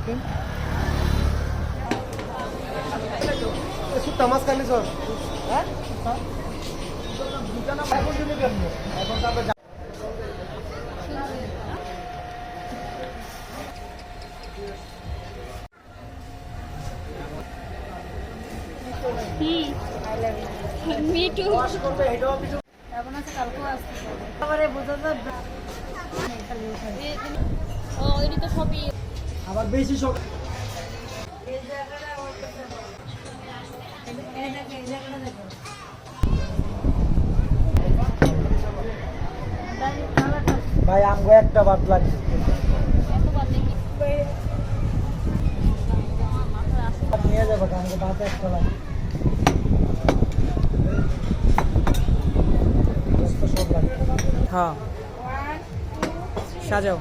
ওকে সুতা মাছ খালি সর হ্যাঁ দুটা না এখন দিলে কেন এখন তো আমরা Me too. আবার বেশি শখ ভাই আমগো একটা বাদ লাগে নিয়ে যাবো আমগো বাদ একটা লাগে হ্যাঁ সাজাও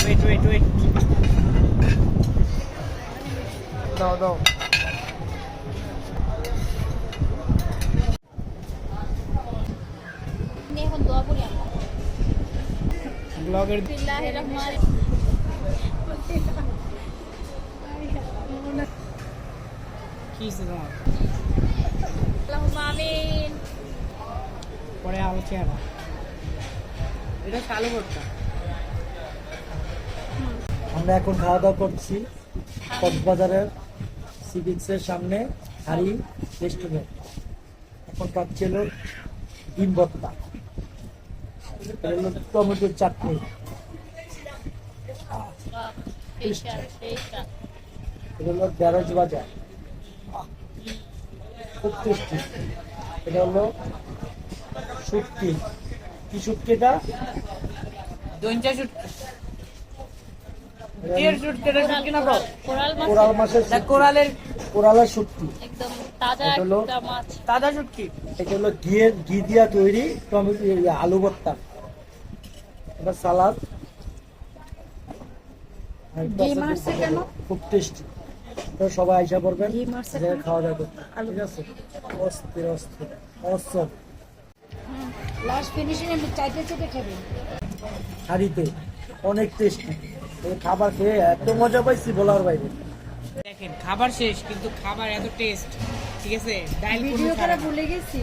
ওয়েট ওয়েট ওয়েট দাও দাও এখন দোয়া করি আমরা ব্লগের বিসমিল্লাহির রহমানির কি তোমার আল্লাহুম্মা আমিন পরে আলো চেহারা এটা চালু করতে আমরা এখন খাওয়া দাওয়া করছি কক্সবাজারের সিভিক্সের সামনে হারি রেস্টুরেন্ট এখন পাচ্ছি হলো ডিম ভর্তা টমেটোর চাটনি এটা হলো ঢেঁড়স ভাজা খুব টেস্টি এটা হলো শুটকি কি শুটকি এটা দইঞ্চা শুটকি এর শুটকিটা শুটকি না ব্রো কোরাল মাছের কোরালের শুটকি একদম তাজা এটা হলো একটা মাছ তাজা শুটকি এটা হলো ঘি দিয়া তৈরি টমেটো আলু ভর্তা এটা সালাদ খুব টেস্টি তো সবাই আইসা পড়বেন খাওয়া দাওয়া করতে ঠিক আছে অস্থির অস্থির অসম লাস্ট ফিনিশিং এ চাইতে চাইতে খাবেন হাড়িতে অনেক টেস্টি এই খাবার খেয়ে এত মজা পাইছি বলার বাইরে দেখেন খাবার শেষ কিন্তু খাবার এত টেস্ট ঠিক আছে ডাল ভিডিও করে ভুলে গেছি